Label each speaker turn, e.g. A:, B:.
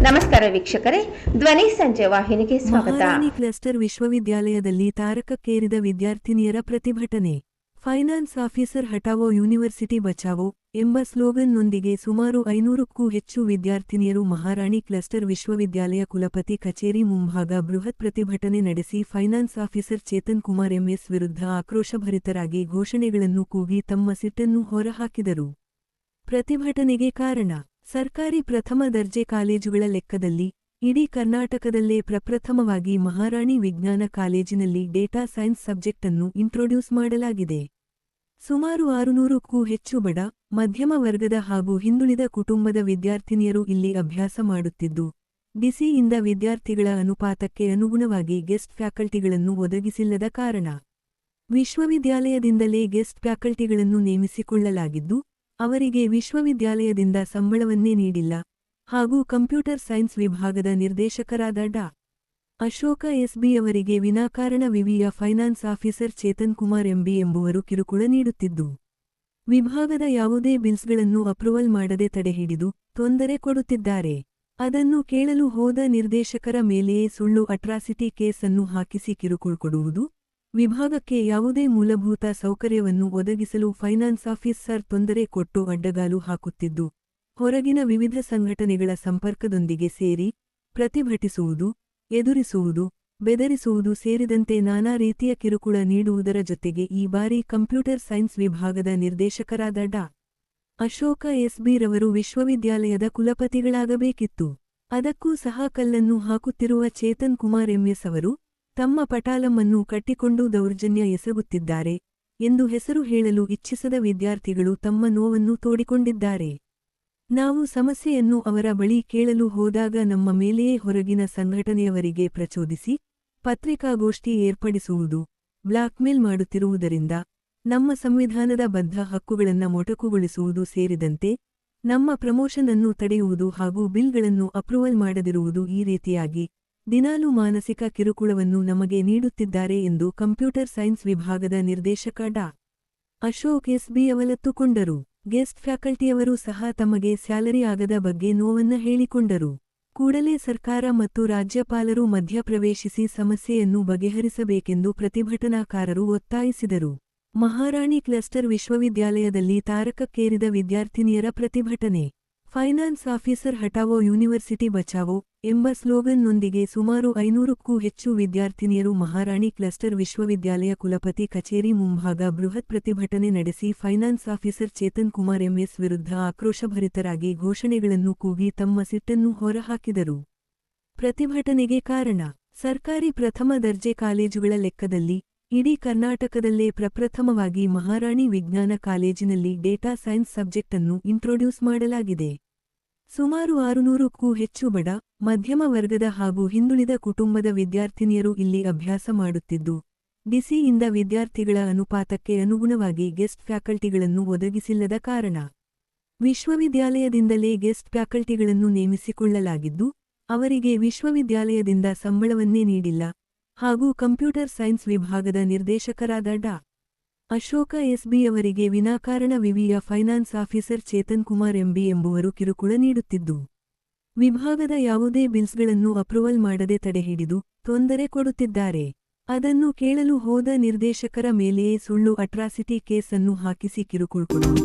A: ನಮಸ್ಕಾರ ವೀಕ್ಷಕರೇ, ಧ್ವನಿ ಸಂಜೆ ವಾಹಿನಿಗೆ ಸ್ವಾಗತ.
B: ಮಹಾರಾಣಿ ಕ್ಲಸ್ಟರ್ ವಿಶ್ವವಿದ್ಯಾಲಯದಲ್ಲಿ ತಾರಕಕ್ಕೇರಿದ ವಿದ್ಯಾರ್ಥಿನಿಯರ ಪ್ರತಿಭಟನೆ. ಫೈನಾನ್ಸ್ ಆಫೀಸರ್ ಹಟಾವೋ ಯೂನಿವರ್ಸಿಟಿ ಬಚಾವೋ ಎಂಬ ಸ್ಲೋಗನ್ನೊಂದಿಗೆ ಸುಮಾರು 500ಕ್ಕೂ ಹೆಚ್ಚು ವಿದ್ಯಾರ್ಥಿನಿಯರು ಮಹಾರಾಣಿ ಕ್ಲಸ್ಟರ್ ವಿಶ್ವವಿದ್ಯಾಲಯ ಕುಲಪತಿ ಕಚೇರಿ ಮುಂಭಾಗ ಬೃಹತ್ ಪ್ರತಿಭಟನೆ ನಡೆಸಿ finance officer Chetan Kumar MS ವಿರುದ್ಧ ಆಕ್ರೋಶಭರಿತರಾಗಿ ಘೋಷಣೆಗಳನ್ನು ಕೂಗಿ ತಮ್ಮ ಸಿಟ್ಟನ್ನು ಹೊರಹಾಕಿದರು. ಪ್ರತಿಭಟನೆಗೆ ಕಾರಣ: ಸರ್ಕಾರಿ ಪ್ರಥಮ ದರ್ಜೆ ಕಾಲೇಜುಗಳ ಲೆಕ್ಕದಲ್ಲಿ ಇಡೀ ಕರ್ನಾಟಕದಲ್ಲೇ ಪ್ರಪ್ರಥಮವಾಗಿ ಮಹಾರಾಣಿ ವಿಜ್ಞಾನ ಕಾಲೇಜಿನಲ್ಲಿ ಡೇಟಾ ಸೈನ್ಸ್ ಸಬ್ಜೆಕ್ಟ್ ಅನ್ನು ಇಂಟ್ರೊಡ್ಯೂಸ್ ಮಾಡಲಾಗಿದೆ. ಸುಮಾರು 600ಕ್ಕೂ ಹೆಚ್ಚು ಬಡ, ಮಧ್ಯಮ ವರ್ಗದ ಹಾಗೂ ಹಿಂದುಳಿದ ಕುಟುಂಬದ ವಿದ್ಯಾರ್ಥಿನಿಯರು ಇಲ್ಲಿ ಅಭ್ಯಾಸ ಮಾಡುತ್ತಿದ್ದು, ಡಿಸಿಯಿಂದ ವಿದ್ಯಾರ್ಥಿಗಳ ಅನುಪಾತಕ್ಕೆ ಅನುಗುಣವಾಗಿ ಗೆಸ್ಟ್ ಫ್ಯಾಕಲ್ಟಿಗಳನ್ನು ಒದಗಿಸಿಲ್ಲದ ಕಾರಣ ವಿಶ್ವವಿದ್ಯಾಲಯದಿಂದಲೇ ಗೆಸ್ಟ್ ಫ್ಯಾಕಲ್ಟಿಗಳನ್ನು ನೇಮಿಸಿಕೊಳ್ಳಲಾಗಿದ್ದು, ಅವರಿಗೆ ವಿಶ್ವವಿದ್ಯಾಲಯದಿಂದ ಸಂಬಳವನ್ನೇ ನೀಡಿಲ್ಲ ಹಾಗೂ ಕಂಪ್ಯೂಟರ್ ಸೈನ್ಸ್ ವಿಭಾಗದ ನಿರ್ದೇಶಕರಾದ ಡಾ. ಅಶೋಕ ಎಸ್ಬಿ ಅವರಿಗೆ ವಿನಾಕಾರಣ ವಿವಿಯ finance officer Chetan Kumar M B ಎಂಬುವರು ಕಿರುಕುಳ ನೀಡುತ್ತಿದ್ದು, ವಿಭಾಗದ ಯಾವುದೇ ಬಿಲ್ಸ್ಗಳನ್ನು ಅಪ್ರೂವಲ್ ಮಾಡದೆ ತಡೆಹಿಡಿದು ತೊಂದರೆ ಕೊಡುತ್ತಿದ್ದಾರೆ. ಅದನ್ನು ಕೇಳಲು ಹೋದ ನಿರ್ದೇಶಕರ ಮೇಲೆಯೇ ಸುಳ್ಳು ಅಟ್ರಾಸಿಟಿ ಕೇಸ್ ಅನ್ನು ಹಾಕಿಸಿ ಕಿರುಕುಳ ಕೊಡುವುದು, ವಿಭಾಗಕ್ಕೆ ಯಾವುದೇ ಮೂಲಭೂತ ಸೌಕರ್ಯವನ್ನು ಒದಗಿಸಲು ಫೈನಾನ್ಸ್ ಆಫೀಸರ್ ತೊಂದರೆ ಕೊಟ್ಟು ಅಡ್ಡಗಾಲು ಹಾಕುತ್ತಿದ್ದು, ಹೊರಗಿನ ವಿವಿಧ ಸಂಘಟನೆಗಳ ಸಂಪರ್ಕದೊಂದಿಗೆ ಸೇರಿ ಪ್ರತಿಭಟಿಸುವುದು, ಎದುರಿಸುವುದು, ಬೆದರಿಸುವುದು ಸೇರಿದಂತೆ ನಾನಾ ರೀತಿಯ ಕಿರುಕುಳ ನೀಡುವುದರ ಜೊತೆಗೆ ಈ ಬಾರಿ ಕಂಪ್ಯೂಟರ್ ಸೈನ್ಸ್ ವಿಭಾಗದ ನಿರ್ದೇಶಕರಾದ ಡಾ. ಅಶೋಕ ಎಸ್ಬಿ ರವರು ವಿಶ್ವವಿದ್ಯಾಲಯದ ಕುಲಪತಿಗಳಾಗಬೇಕಿತ್ತು. ಅದಕ್ಕೂ ಸಹ ಕಲ್ಲನ್ನು ಹಾಕುತ್ತಿರುವ ಚೇತನ್ ಕುಮಾರ್ ಎಂಎಸ್ ಅವರು ತಮ್ಮ ಪಟಾಲಮ್ಮನ್ನು ಕಟ್ಟಿಕೊಂಡು ದೌರ್ಜನ್ಯ ಎಸಗುತ್ತಿದ್ದಾರೆ ಎಂದು ಹೆಸರು ಹೇಳಲು ಇಚ್ಛಿಸದ ವಿದ್ಯಾರ್ಥಿಗಳು ತಮ್ಮ ನೋವನ್ನು ತೋಡಿಕೊಂಡಿದ್ದಾರೆ. ನಾವು ಸಮಸ್ಯೆಯನ್ನು ಅವರ ಬಳಿ ಕೇಳಲು ಹೋದಾಗ ನಮ್ಮ ಮೇಲೆಯೇ ಹೊರಗಿನ ಸಂಘಟನೆಯವರಿಗೆ ಪ್ರಚೋದಿಸಿ ಪತ್ರಿಕಾಗೋಷ್ಠಿ ಏರ್ಪಡಿಸುವುದು, ಬ್ಲಾಕ್ಮೇಲ್ ಮಾಡುತ್ತಿರುವುದರಿಂದ ನಮ್ಮ ಸಂವಿಧಾನದ ಬದ್ಧ ಹಕ್ಕುಗಳನ್ನು ಮೊಟಕುಗೊಳಿಸುವುದು ಸೇರಿದಂತೆ ನಮ್ಮ ಪ್ರಮೋಷನ್ ಅನ್ನು ತಡೆಯುವುದು ಹಾಗೂ ಬಿಲ್ಗಳನ್ನು ಅಪ್ರೂವಲ್ ಮಾಡದಿರುವುದು ಈ ರೀತಿಯಾಗಿ ದಿನಾಲೂ ಮಾನಸಿಕ ಕಿರುಕುಳವನ್ನು ನಮಗೆ ನೀಡುತ್ತಿದ್ದಾರೆ ಎಂದು ಕಂಪ್ಯೂಟರ್ ಸೈನ್ಸ್ ವಿಭಾಗದ ನಿರ್ದೇಶಕ ಡಾ. ಅಶೋಕ್ ಎಸ್ಬಿ ಅವಲತ್ತುಕೊಂಡರು. ಗೆಸ್ಟ್ ಫ್ಯಾಕಲ್ಟಿಯವರು ಸಹ ತಮಗೆ ಸ್ಯಾಲರಿ ಆಗದ ಬಗ್ಗೆ ನೋವನ್ನ ಹೇಳಿಕೊಂಡರು. ಕೂಡಲೇ ಸರ್ಕಾರ ಮತ್ತು ರಾಜ್ಯಪಾಲರು ಮಧ್ಯಪ್ರವೇಶಿಸಿ ಸಮಸ್ಯೆಯನ್ನು ಬಗೆಹರಿಸಬೇಕೆಂದು ಪ್ರತಿಭಟನಾಕಾರರು ಒತ್ತಾಯಿಸಿದರು. ಮಹಾರಾಣಿ ಕ್ಲಸ್ಟರ್ ವಿಶ್ವವಿದ್ಯಾಲಯದಲ್ಲಿ ತಾರಕಕ್ಕೇರಿದ ವಿದ್ಯಾರ್ಥಿನಿಯರ ಪ್ರತಿಭಟನೆ. ಫೈನಾನ್ಸ್ ಆಫೀಸರ್ ಹಟಾವೋ ಯೂನಿವರ್ಸಿಟಿ ಬಚಾವೋ ಎಂಬ ಸ್ಲೋಗನ್ನೊಂದಿಗೆ ಸುಮಾರು 500ಕ್ಕೂ ಹೆಚ್ಚು ವಿದ್ಯಾರ್ಥಿನಿಯರು ಮಹಾರಾಣಿ ಕ್ಲಸ್ಟರ್ ವಿಶ್ವವಿದ್ಯಾಲಯ ಕುಲಪತಿ ಕಚೇರಿ ಮುಂಭಾಗ ಬೃಹತ್ ಪ್ರತಿಭಟನೆ ನಡೆಸಿ finance officer Chetan Kumar MS ವಿರುದ್ಧ ಆಕ್ರೋಶಭರಿತರಾಗಿ ಘೋಷಣೆಗಳನ್ನು ಕೂಗಿ ತಮ್ಮ ಸಿಟ್ಟನ್ನು ಹೊರಹಾಕಿದರು. ಪ್ರತಿಭಟನೆಗೆ ಕಾರಣ: ಸರ್ಕಾರಿ ಪ್ರಥಮ ದರ್ಜೆ ಕಾಲೇಜುಗಳ ಲೆಕ್ಕದಲ್ಲಿ ಇಡೀ ಕರ್ನಾಟಕದಲ್ಲೇ ಪ್ರಪ್ರಥಮವಾಗಿ ಮಹಾರಾಣಿ ವಿಜ್ಞಾನ ಕಾಲೇಜಿನಲ್ಲಿ ಡೇಟಾ ಸೈನ್ಸ್ ಸಬ್ಜೆಕ್ಟ್ ಅನ್ನು ಇಂಟ್ರೊಡ್ಯೂಸ್ ಮಾಡಲಾಗಿದೆ. ಸುಮಾರು 600ಕ್ಕೂ ಹೆಚ್ಚು ಬಡ, ಮಧ್ಯಮ ವರ್ಗದ ಹಾಗೂ ಹಿಂದುಳಿದ ಕುಟುಂಬದ ವಿದ್ಯಾರ್ಥಿನಿಯರು ಇಲ್ಲಿ ಅಭ್ಯಾಸ ಮಾಡುತ್ತಿದ್ದು, ಡಿಸಿಯಿಂದ ವಿದ್ಯಾರ್ಥಿಗಳ ಅನುಪಾತಕ್ಕೆ ಅನುಗುಣವಾಗಿ ಗೆಸ್ಟ್ ಫ್ಯಾಕಲ್ಟಿಗಳನ್ನು ಒದಗಿಸಿಲ್ಲದ ಕಾರಣ ವಿಶ್ವವಿದ್ಯಾಲಯದಿಂದಲೇ ಗೆಸ್ಟ್ ಫ್ಯಾಕಲ್ಟಿಗಳನ್ನು ನೇಮಿಸಿಕೊಳ್ಳಲಾಗಿದ್ದು, ಅವರಿಗೆ ವಿಶ್ವವಿದ್ಯಾಲಯದಿಂದ ಸಂಬಳವನ್ನೇ ನೀಡಿಲ್ಲ ಹಾಗೂ ಕಂಪ್ಯೂಟರ್ ಸೈನ್ಸ್ ವಿಭಾಗದ ನಿರ್ದೇಶಕರಾದ ಡಾ. ಅಶೋಕ ಎಸ್ಬಿ ಅವರಿಗೆ ವಿನಾಕಾರಣ ವಿವಿಯ finance officer Chetan Kumar M B ಎಂಬುವರು ಕಿರುಕುಳ ನೀಡುತ್ತಿದ್ದು, ವಿಭಾಗದ ಯಾವುದೇ ಬಿಲ್ಸ್ಗಳನ್ನು ಅಪ್ರೂವಲ್ ಮಾಡದೆ ತಡೆಹಿಡಿದು ತೊಂದರೆ ಕೊಡುತ್ತಿದ್ದಾರೆ. ಅದನ್ನು ಕೇಳಲು ಹೋದ ನಿರ್ದೇಶಕರ ಮೇಲೆಯೇ ಸುಳ್ಳು ಅಟ್ರಾಸಿಟಿ ಕೇಸ್ ಅನ್ನು ಹಾಕಿಸಿ ಕಿರುಕುಳ ಕೊಡುವುದು